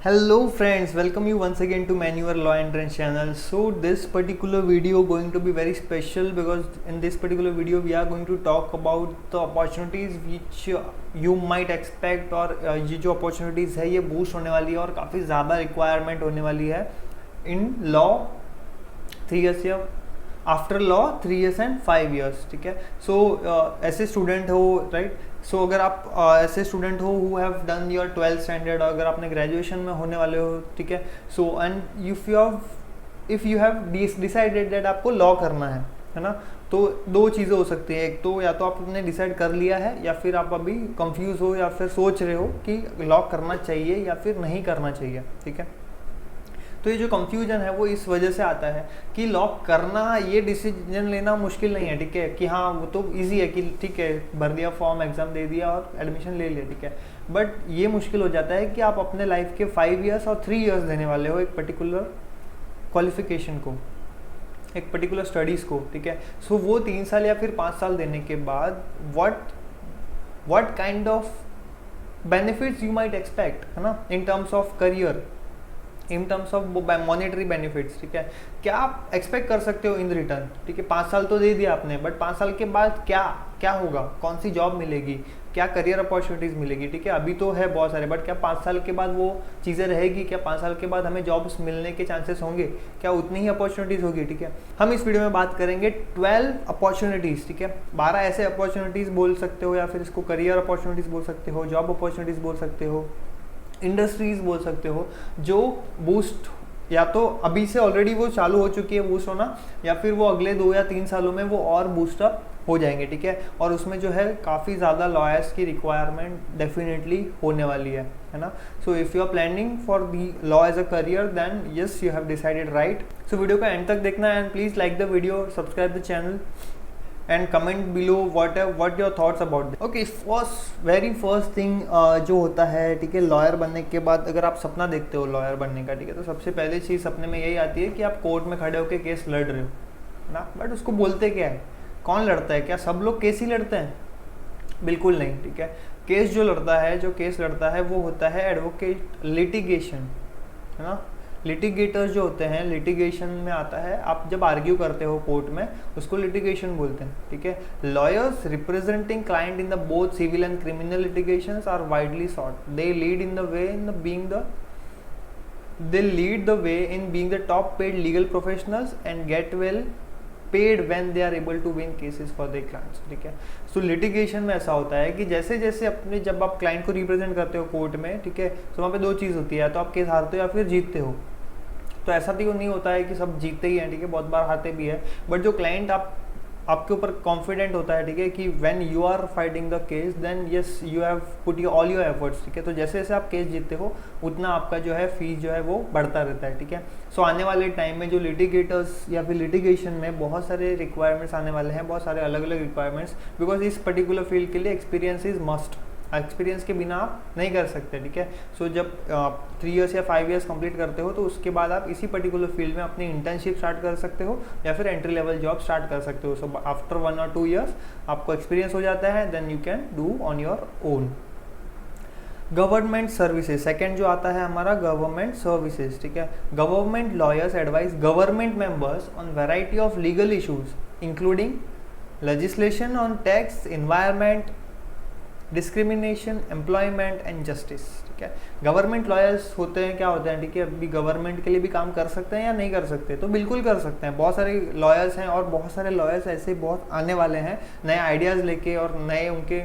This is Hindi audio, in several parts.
Hello friends, welcome you once again to Manual Law Entrance channel. So this particular video going to be very special because in this particular video we are going to talk about the opportunities which you might expect और ये जो opportunities है ये boost होने वाली है और काफ़ी ज़्यादा requirement होने वाली है in law 3 years या after law 3 years and 5 years. ठीक है. सो ऐसे स्टूडेंट हो राइट. सो अगर आप ऐसे स्टूडेंट हो who have done your 12th standard, अगर आपने ग्रेजुएशन में होने वाले हो, ठीक है. So and if you have decided that आपको लॉ करना है ना, तो दो चीज़ें हो सकती है. एक तो या तो आपने डिसाइड कर लिया है या फिर आप अभी कंफ्यूज हो या फिर सोच रहे हो कि लॉ करना चाहिए या फिर नहीं करना चाहिए. ठीक है. तो ये जो कंफ्यूजन है वो इस वजह से आता है कि लॉ करना, ये डिसीजन लेना मुश्किल नहीं है. ठीक है. कि हाँ वो तो इजी है कि ठीक है भर दिया फॉर्म, एग्जाम दे दिया और एडमिशन ले लिया. ठीक है. बट ये मुश्किल हो जाता है कि आप अपने लाइफ के 5 years और 3 years देने वाले हो एक पर्टिकुलर क्वालिफिकेशन को, एक पर्टिकुलर स्टडीज़ को. ठीक है. सो वो 3 साल या फिर 5 साल देने के बाद what kind of benefits you might expect, है ना, in terms of career, in terms of monetary benefits. ठीक है. क्या आप एक्सपेक्ट कर सकते हो इन रिटर्न. ठीक है. 5 साल तो दे दिया आपने, बट 5 साल के बाद क्या होगा, कौन सी जॉब मिलेगी, क्या करियर अपॉर्चुनिटीज़ मिलेगी. ठीक है. अभी तो है बहुत सारे, बट क्या 5 साल के बाद वो चीज़ें रहेगी, क्या 5 साल के बाद हमें जॉब्स मिलने के चांसेस होंगे, क्या उतनी ही अपॉर्चुनिटीज़ होगी. ठीक है. हम इस वीडियो में बात करेंगे 12 अपॉर्चुनिटीज़. ठीक है. 12 ऐसे अपॉर्चुनिटीज़ बोल सकते हो या फिर इसको करियर अपॉर्चुनिटीज़ बोल सकते हो, जॉब अपॉर्चुनिटीज़ बोल सकते हो, इंडस्ट्रीज बोल सकते हो, जो बूस्ट या तो अभी से ऑलरेडी वो चालू हो चुकी है बूस्ट होना, या फिर वो अगले 2 या 3 सालों में वो और बूस्टअप हो जाएंगे. ठीक है. और उसमें जो है काफ़ी ज़्यादा लॉयर्स की रिक्वायरमेंट डेफिनेटली होने वाली है ना. So if you are planning for the law as a career then yes you have decided right. So video का एंड तक देखना and please like the video, subscribe the channel and comment below what your thoughts about this. Okay. Very first thing जो होता है, ठीक है, लॉयर बनने के बाद अगर आप सपना देखते हो लॉयर बनने का, ठीक है, तो सबसे पहले चीज़ सपने में यही आती है कि आप कोर्ट में खड़े होकर केस लड़ रहे हो ना. बट उसको बोलते क्या है, कौन लड़ता है, क्या सब लोग केस ही लड़ते हैं? बिल्कुल नहीं. ठीक है. केस जो केस लड़ता है वो होता है एडवोकेट, लिटिगेशन, है ना. लिटिगेटर्स जो होते हैं, लिटिगेशन में आता है आप जब आर्ग्यू करते हो कोर्ट में, उसको लिटिगेशन बोलते हैं. ठीक है. Lawyers representing client in the both civil and criminal litigations are widely sought. They lead the way in being the top paid legal professionals and get well paid when they are able to win cases for their clients. ठीक है. सो लिटिगेशन में ऐसा होता है कि जैसे जैसे अपने जब आप क्लाइंट को रिप्रेजेंट करते हो कोर्ट में, ठीक है, तो वहाँ पे 2 चीज़ होती है, या तो आप केस हारते हो या फिर जीतते हो. तो ऐसा भी नहीं होता है कि सब जीतते ही हैं. ठीक है. बहुत बार हारते भी है. बट जो क्लाइंट आपके ऊपर कॉन्फिडेंट होता है, ठीक है, कि when you are fighting the case then yes you have put all your efforts. ठीक है. तो जैसे जैसे आप केस जीतते हो उतना आपका जो है फीस जो है वो बढ़ता रहता है. ठीक है. सो आने वाले टाइम में जो लिटिगेटर्स या फिर लिटिगेशन में बहुत सारे रिक्वायरमेंट्स आने वाले हैं, बहुत सारे अलग अलग रिक्वायरमेंट्स, बिकॉज इस पर्टिकुलर फील्ड के लिए एक्सपीरियंस इज मस्ट. एक्सपीरियंस के बिना आप नहीं कर सकते. ठीक है. सो जब 3 years या 5 years कंप्लीट करते हो तो उसके बाद आप इसी पर्टिकुलर फील्ड में अपनी इंटर्नशिप स्टार्ट कर सकते हो या फिर एंट्री लेवल जॉब स्टार्ट कर सकते हो. सो आफ्टर 1 or 2 years आपको एक्सपीरियंस हो जाता है, then you can do on your own. Government services second जो आता है हमारा, गवर्नमेंट सर्विसेज. ठीक है. Government lawyers advise government members on variety of legal issues including legislation on tax, environment, discrimination, employment and justice. ठीक है. गवर्नमेंट लॉयर्स होते हैं, क्या होते हैं, ठीक है, अभी गवर्नमेंट के लिए भी काम कर सकते हैं या नहीं कर सकते? तो बिल्कुल कर सकते हैं. बहुत सारे लॉयर्स हैं और बहुत सारे लॉयर्स ऐसे बहुत आने वाले हैं नए आइडियाज़ लेके और नए उनके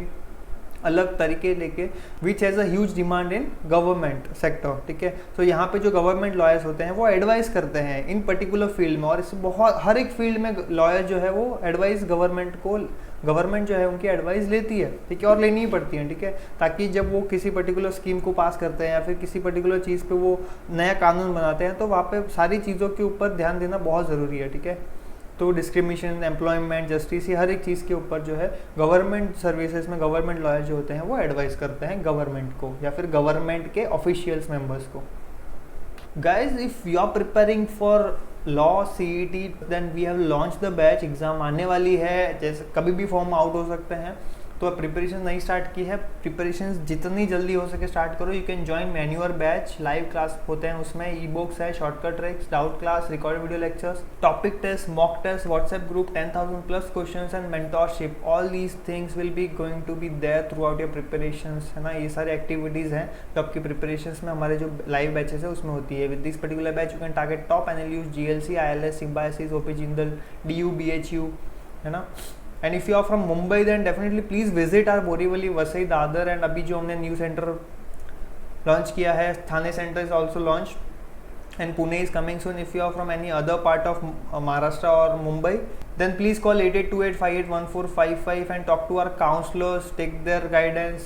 अलग तरीके लेके, which has a huge demand in government sector. ठीक है. तो यहाँ पे जो गवर्नमेंट लॉयर्स होते हैं वो एडवाइस करते हैं इन पर्टिकुलर फील्ड में, और इस बहुत हर एक फील्ड में लॉयर जो है वो एडवाइस गवर्नमेंट जो है उनकी एडवाइस लेती है. ठीक है. और लेनी ही पड़ती है. ठीक है. ताकि जब वो किसी पर्टिकुलर स्कीम को पास करते हैं या फिर किसी पर्टिकुलर चीज़ पे वो नया कानून बनाते हैं तो वहाँ पे सारी चीज़ों के ऊपर ध्यान देना बहुत ज़रूरी है. ठीक है. तो डिस्क्रिमिनेशन, एम्प्लॉयमेंट, जस्टिस, ये हर एक चीज़ के ऊपर जो है गवर्नमेंट सर्विसेज में गवर्नमेंट लॉयर जो होते हैं वो एडवाइस करते हैं गवर्नमेंट को या फिर गवर्नमेंट के ऑफिशियल्स मेंबर्स को. Guys, if you are preparing for law CET then we have launch the batch. Exam आने वाली है, जैसे कभी भी फॉर्म आउट हो सकते हैं. तो प्रिपरेशन नहीं स्टार्ट की है, प्रिपरेशन जितनी जल्दी हो सके स्टार्ट करो। यू कैन ज्वाइन मैन्यूअर बैच, लाइव क्लास होते हैं उसमें, ई बुक्स है, shortcut tricks, doubt class, record video lectures, topic test, mock test, WhatsApp group, 10,000 plus questions and mentorship, all these things will be going to be there throughout your preparations, है ना। ये सारी एक्टिविटीज़ हैं जो आपकी प्रिपरेशंस में हमारे जो लाइव बैचेस है उसमें होती है। With this particular batch you can target top NLUs, GLC, ILS, Symbiosis, OP Jindal, DU, BHU, है ना। And if you are from Mumbai then definitely please visit our Borivali, Vasai, Dadar and अभी जो हमने न्यू सेंटर लॉन्च किया है, Thane centre is also launch and Pune is coming soon. If you are from any other part of Maharashtra और Mumbai then please call 8828581455 and talk to our counselors, take their guidance,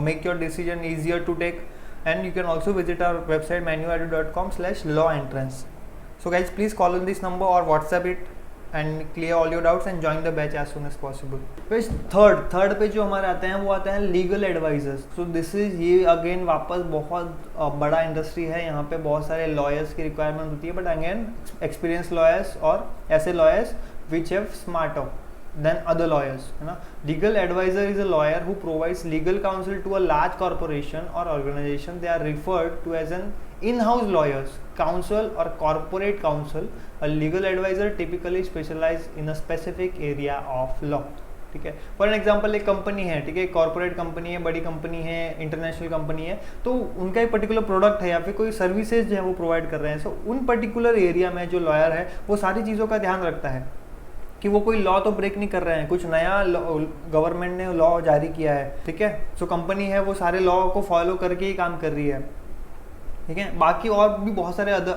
make your decision easier to take. And you can also visit our website manuedu.com/lawentrance. So guys, please call on this number or WhatsApp it and clear all your doubts and join the batch as soon as possible. Page third पे जो हमारे आते हैं वो आते हैं legal advisors. So this is, ये अगेन वापस बहुत बड़ा इंडस्ट्री है, यहाँ पे बहुत सारे लॉयर्स की रिक्वायरमेंट होती है, बट अगेन एक्सपीरियंस लॉयर्स और ऐसे lawyers which have smarter than other lawyers, है ना. Legal advisor is a lawyer who provides legal counsel to a large corporation or organization. They are referred to as an in-house lawyers, counsel or corporate counsel. A legal advisor typically specialize in a specific area of law. ठीक है. फॉर एन एग्जाम्पल एक कंपनी है, ठीक है, कॉर्पोरेट कंपनी है, बड़ी कंपनी है, इंटरनेशनल कंपनी है, तो उनका एक पर्टिकुलर प्रोडक्ट है या फिर कोई सर्विसेज जो है वो प्रोवाइड कर रहे हैं. सो उन पर्टिकुलर एरिया में जो लॉयर है वो सारी चीज़ों का ध्यान रखता है कि वो कोई लॉ तो ब्रेक नहीं कर रहे हैं, कुछ नया गवर्नमेंट ने लॉ जारी किया है, ठीक है. सो कंपनी है वो सारे लॉ को फॉलो करके ही काम कर रही है, ठीक है. बाकी और भी बहुत सारे अदर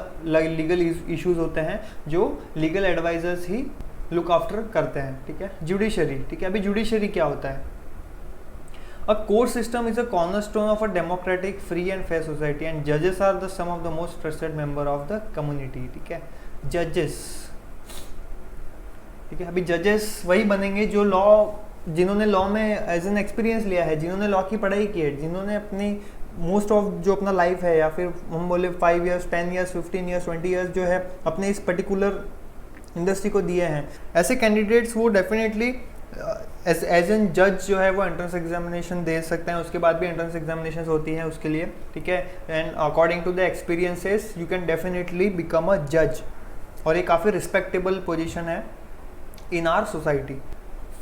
लीगल इश्यूज होते हैं जो लीगल एडवाइजर्स ही लुक आफ्टर करते हैं, ठीक है. जुडिशरी, ठीक है. अभी जुडिशरी क्या होता है? A court system is a cornerstone of a democratic, free and fair society and judges are the some of the most trusted member of the community, ठीक है. जजेस, ठीक है. अभी जजेस वही बनेंगे जो लॉ, जिन्होंने लॉ में एज एन एक्सपीरियंस लिया है, जिन्होंने लॉ की पढ़ाई की है, जिन्होंने अपनी मोस्ट ऑफ जो अपना लाइफ है या फिर हम बोले 5 years, 10 years, 15 years, 20 years जो है अपने इस पर्टिकुलर इंडस्ट्री को दिए हैं, ऐसे कैंडिडेट्स वो डेफिनेटली एज एन जज जो है वो एंट्रेंस एग्जामिनेशन दे सकते हैं. उसके बाद भी एंट्रेंस एग्जामिनेशन होती हैं उसके लिए, ठीक है. And according to the experiences you can definitely become a जज और ये काफ़ी रिस्पेक्टेबल पोजीशन है इन आर सोसाइटी.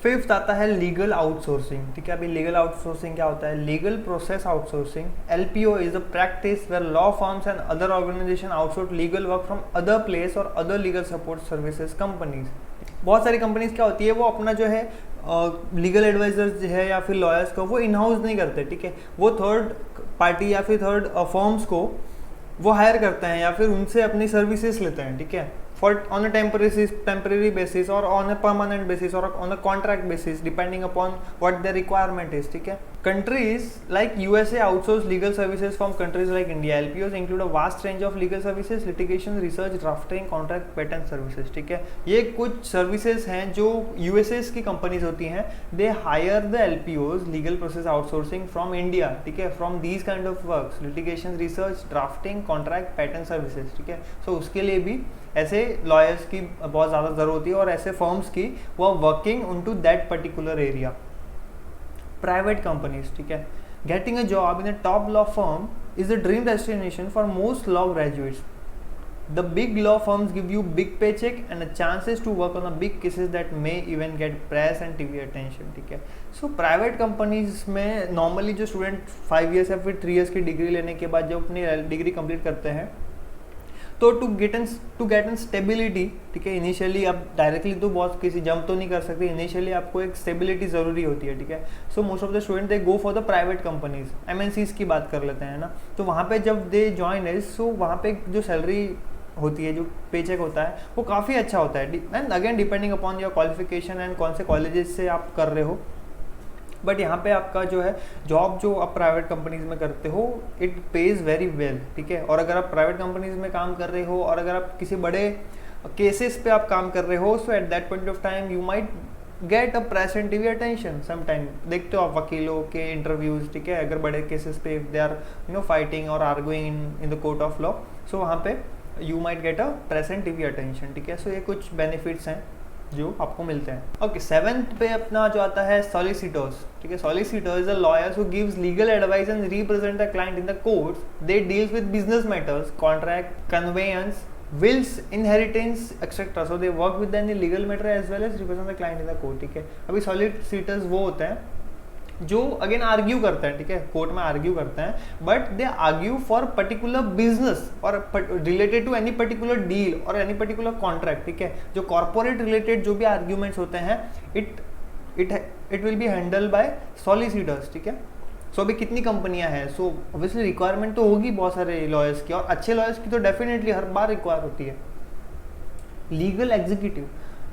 फिफ्थ आता है लीगल आउटसोर्सिंग, ठीक है. अभी लीगल आउटसोर्सिंग क्या होता है? Legal process outsourcing. LPO is a practice where law firms and other organisation outsource legal work from other place और other legal support services companies. बहुत सारी कंपनीज क्या होती है वो अपना जो है लीगल एडवाइजर्स जो है या फिर लॉयर्स को वो इन हाउस नहीं करते, ठीक है. वो थर्ड पार्टी या फिर थर्ड फर्म्स को वो हायर करते हैं या फिर उनसे अपनी सर्विसेज लेते हैं, ठीक है, for on a temporary basis or on a permanent basis or on a contract basis depending upon what their requirement is, ठीक है. Countries like USA outsource legal services from countries like India. LPOs include a vast range of legal services, litigation, research, drafting, contract, patent services, ठीक है. ये कुछ सर्विसेज हैं जो यूएसए की कंपनीज होती हैं, they hire the LPOs legal process outsourcing from India, ठीक है, from these kind of works, litigation, research, drafting, contract, patent services, ठीक है. So उसके लिए भी ऐसे लॉयर्स की बहुत ज़्यादा ज़रूरत होती है और ऐसे फर्म्स की वो working on to that particular area. Private companies, ठीक है. Getting a job in a top law firm is a dream destination for most law graduates. The big law firms give you big paycheck and chances to work on a big cases that may even get press and TV attention, ठीक है. सो प्राइवेट कंपनीज में नॉर्मली जो स्टूडेंट 5 years या फिर 3 years की डिग्री लेने के बाद जब अपनी डिग्री कंप्लीट करते हैं तो टू गेट एन स्टेबिलिटी, ठीक है. इनिशियली आप डायरेक्टली तो बहुत किसी जंप तो नहीं कर सकते, इनिशियली आपको एक स्टेबिलिटी ज़रूरी होती है, ठीक है. So most of the student they go for the private companies. MNCs की बात कर लेते हैं ना, तो वहाँ पे जब दे ज्वाइन है सो वहाँ पे जो सैलरी होती है, जो पे चेक होता है वो काफ़ी अच्छा होता है. And again depending upon your qualification and कौन से कॉलेजेस से आप कर रहे हो. बट यहाँ पे आपका जो है जॉब जो आप प्राइवेट कंपनीज में करते हो इट पेज वेरी वेल, ठीक है. और अगर आप प्राइवेट कंपनीज में काम कर रहे हो और अगर आप किसी बड़े केसेस पे आप काम कर रहे हो so at that point of time you might get a press and TV attention. Some time देखते हो आप वकीलों के इंटरव्यूज, ठीक है, अगर बड़े केसेस पे दे आर फाइटिंग और arguing in the court of law, so वहाँ पे you might get a press and TV attention, ठीक है. सो ये कुछ बेनिफिट्स हैं जो आपको मिलते हैं। ओके, 7th पे अपना जो आता है सॉलिसिटर्स, ठीक है। Solicitor is a lawyers who gives legal advice and represent the client in the courts. They deals with business matters, contract, conveyance, wills, inheritance, etc. So they work with any legal matter as well as represent the client in the court, ठीक है। अभी solicitors वो होते हैं जो अगेन आर्ग्यू करते हैं, ठीक है, कोर्ट में आर्ग्यू करते हैं, but they argue for particular business और related to any particular deal और एनी पर्टिकुलर कॉन्ट्रैक्ट, ठीक है। जो कॉर्पोरेट रिलेटेड जो भी आर्ग्यूमेंट्स होते हैं it will be handle bye solicitors, ठीक है। सो अभी कितनी कंपनियां हैं, सो ऑब्वियसली रिक्वायरमेंट तो होगी बहुत सारे लॉयर्स की, और अच्छे लॉयर्स की तो डेफिनेटली हर बार रिक्वायर होती है।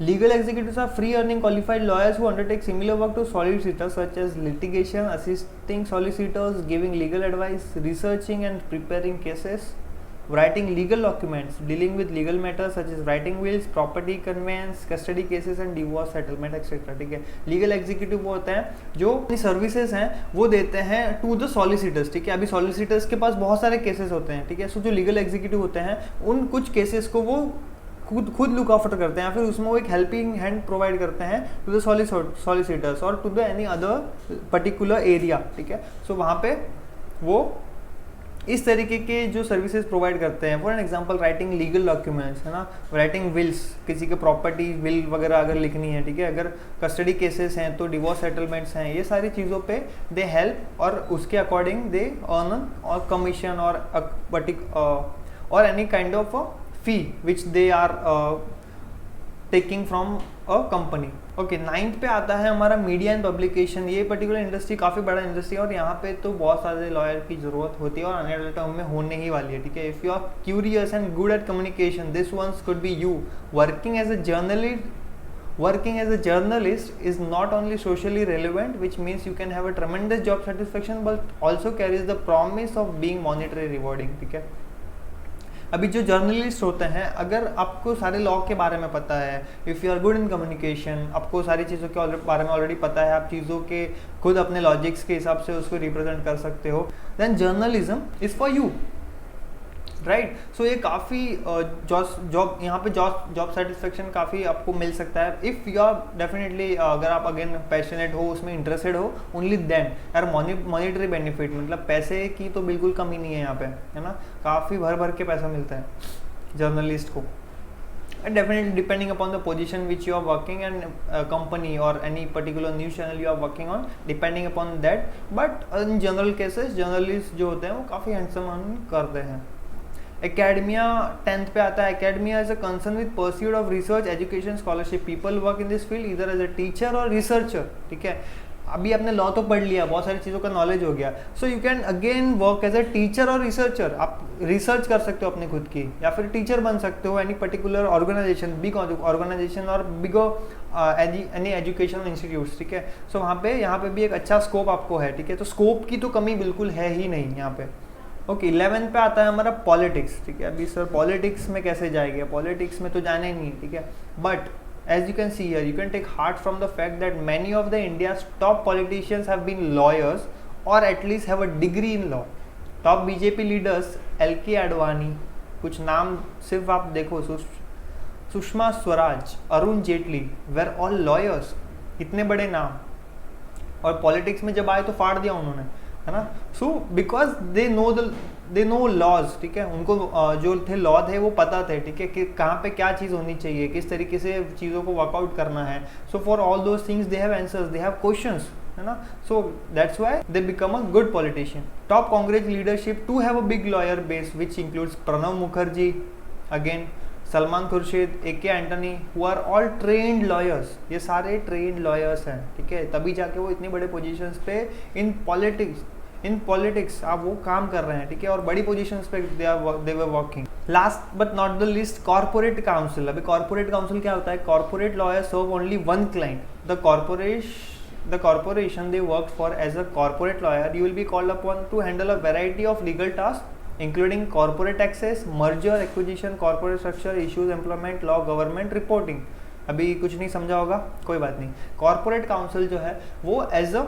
Legal executives are free earning qualified lawyers who undertake similar work to solicitors such as litigation, assisting solicitors, giving legal advice, researching and preparing cases, writing legal documents, dealing with legal matters such as writing wills, property conveyance, custody cases and divorce settlement etc, ठीक है। लीगल एग्जीक्यूटिव वो होते हैं जो अपनी सर्विसेज हैं वो देते हैं टू द सॉलिसिटर्स, ठीक है। अभी सॉलिसिटर्स के पास बहुत सारे केसेस होते हैं, ठीक है। सो जो लीगल एग्जीक्यूटिव होते हैं उन कुछ केसेस को वो खुद लुक आफ्टर करते हैं, फिर उसमें वो एक हेल्पिंग हैंड प्रोवाइड करते हैं टू द सॉलिसिटर्स और to the any other particular area, ठीक है। सो वहाँ पे वो इस तरीके के जो सर्विसेज प्रोवाइड करते हैं। For an example writing legal documents, है ना, राइटिंग विल्स, किसी के प्रॉपर्टी विल वगैरह अगर लिखनी है, ठीक है। अगर कस्टडी केसेस हैं तो डिवोर्स सेटलमेंट्स हैं, ये सारी चीज़ों पे दे हेल्प और उसके अकॉर्डिंग दे अर्न और कमीशन और any kind of fee which they are taking from a company. Okay, 9th पे आता है हमारा मीडिया एंड पब्लिकेशन। ये पर्टिकुलर इंडस्ट्री काफ़ी बड़ा इंडस्ट्री है और यहाँ पे तो बहुत सारे लॉयर की ज़रूरत होती है और आने वाले टाइम में होने ही वाली है, ठीक है। If you are curious and good at communication, this ones could be you. Working as a journalist is not only socially relevant, which means you can have a tremendous job satisfaction, but also carries the promise of being monetarily rewarding, ठीक है। अभी जो जर्नलिस्ट होते हैं, अगर आपको सारे लॉ के बारे में पता है, if you are good in communication, आपको सारी चीज़ों के बारे में ऑलरेडी पता है, आप चीज़ों के खुद अपने लॉजिक्स के हिसाब से उसको रिप्रेजेंट कर सकते हो, then journalism is for you, right. So ये काफ़ी जॉब यहाँ पे जॉब सेटिस्फेक्शन काफ़ी आपको मिल सकता है इफ़ यू आर डेफिनेटली, अगर आप अगेन पैशनेट हो, उसमें इंटरेस्टेड हो, ओनली देन। यार मॉनिटरी बेनिफिट मतलब पैसे की तो बिल्कुल कमी नहीं है यहाँ पे, है ना, काफ़ी भर के पैसा मिलता है जर्नलिस्ट को। and definitely depending upon the position which you are working and company or any particular news channel you are working on, depending upon that, but in general cases journalists जो होते हैं वो काफ़ी handsome earn करते हैं। एकेडमिया 10th पे आता है। Academia is a concern with pursuit of research, education, scholarship. People work in this field इधर एज अ टीचर और रिसर्चर, ठीक है। अभी आपने लॉ तो पढ़ लिया, बहुत सारी चीज़ों का नॉलेज हो गया, so you can again work as a teacher और रिसर्चर। आप रिसर्च कर सकते हो अपने खुद की, या फिर टीचर बन सकते हो any particular organisation, big organisation और बिग एनी एजुकेशनल इंस्टीट्यूट्स, ठीक है। सो वहाँ पे भी एक अच्छा स्कोप आपको है, ठीक है। तो स्कोप की तो कमी बिल्कुल है ही नहीं यहाँ पे। ओके, 11th पे आता है हमारा पॉलिटिक्स, ठीक है। अभी सर पॉलिटिक्स में कैसे जाएंगे, पॉलिटिक्स में तो जाना ही नहीं, ठीक है। But as you can see here, you can take heart from the fact that many of the India's top politicians have been lawyers or at least have a degree in law. Top BJP leaders LK Advani, कुछ नाम सिर्फ आप देखो, Sushma Swaraj, Arun Jaitley, were all lawyers, इतने बड़े नाम, और पॉलिटिक्स में जब आए तो फाड़ दिया उन्होंने, है ना। So because they know laws, ठीक है। उनको जो थे लॉ थे वो पता थे, ठीक है, कि कहाँ पे क्या चीज़ होनी चाहिए, किस तरीके से चीज़ों को वर्कआउट करना है। So for all those things they have answers, they have questions, है ना। So that's why they become a good politician. Top Congress leadership to have a big lawyer base which includes Pranab Mukherjee, again Salman Khurshid, AK Antony, who are all trained lawyers. ये सारे ट्रेन्ड लॉयर्स हैं, ठीक है, तभी जाके वो इतने बड़े पोजीशंस पे इन पॉलिटिक्स आप वो काम कर रहे हैं, ठीक है, और बड़ी पोजीशंस पे they were working. Last but not the least, corporate counsel. अभी कॉर्पोरेट काउंसिल क्या होता है? Corporate lawyer serve only one client, the corporation they work for. As a corporate lawyer, you will be called upon to handle a variety of legal tasks including corporate taxes, merger, acquisition, corporate structure issues, employment law, government reporting. अभी कुछ नहीं समझा होगा, कोई बात नहीं। कॉर्पोरेट काउंसिल जो है वो एज अ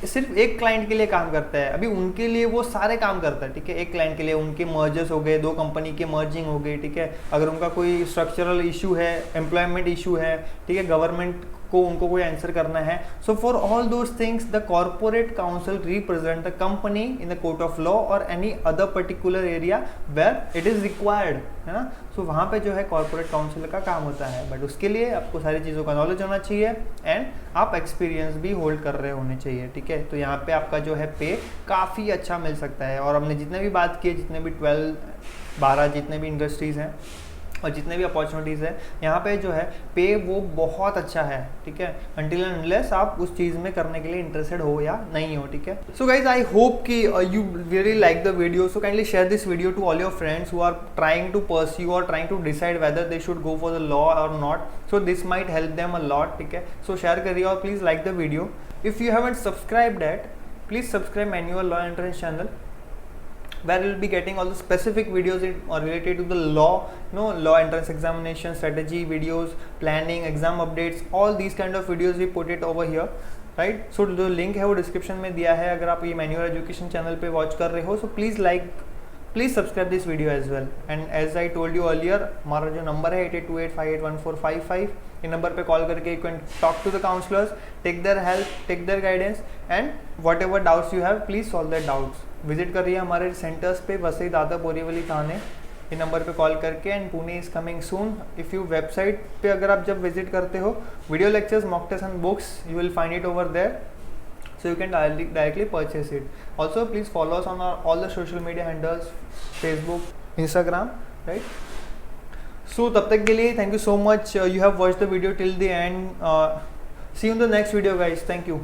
सिर्फ एक क्लाइंट के लिए काम करता है, अभी उनके लिए वो सारे काम करता है, ठीक है। एक क्लाइंट के लिए उनके मर्जर्स हो गए, दो कंपनी के मर्जिंग हो गई, ठीक है। अगर उनका कोई स्ट्रक्चरल इशू है, एम्प्लॉयमेंट इशू है, ठीक है, गवर्नमेंट को उनको कोई आंसर करना है, so for all those things the corporate counsel represent the company in the court of law और any other particular area where it is required, है ना। सो वहाँ पे जो है कॉर्पोरेट काउंसिल का काम होता है, बट उसके लिए आपको सारी चीज़ों का नॉलेज होना चाहिए एंड आप एक्सपीरियंस भी होल्ड कर रहे होने चाहिए, ठीक है। तो यहाँ पे आपका जो है पे काफ़ी अच्छा मिल सकता है। और हमने जितने भी बात किए, जितने भी 12 जितने भी इंडस्ट्रीज़ हैं और जितने भी अपॉर्चुनिटीज़ है, यहाँ पे जो है पे वो बहुत अच्छा है, ठीक है, अनटिल एंड अनलेस आप उस चीज़ में करने के लिए इंटरेस्टेड हो या नहीं हो, ठीक है। सो गाइज आई होप कि you really like the video, so kindly share this video to all your friends who are trying to pursue और trying to decide whether they should go for the law और not, so this might help them a lot, ठीक है। सो शेयर करिए और please like the video. If you haven't subscribe that, please subscribe manual law entrance channel, where we'll be getting all the specific videos related to the law, law entrance examination strategy videos, planning, exam updates, all these kind of videos we put it over here, right? So जो link है वो description में दिया है, अगर आप ये मैन्युअल एजुकेशन चैनल पे वॉच कर रहे हो, so please subscribe this video as well. And as I told you earlier, हमारा जो नंबर है 8828581455, ये नंबर पे कॉल करके you can talk to the counselors, take their help, take their guidance, and whatever doubts you have, please solve their doubts. Visit करिए हमारे सेंटर्स पे, वसई, दादर, बोरीवली, थाने, ये नंबर पे कॉल करके। And Pune is coming soon. If you website पे अगर आप जब विजिट करते हो, video lectures, mock test and books, you will find it over there, so you can directly purchase it. Also please follow us on all the social media handles, Facebook, Instagram, right? So तब तक के लिए thank you so much, you have watched the video till the end. See you in the next video guys, thank you.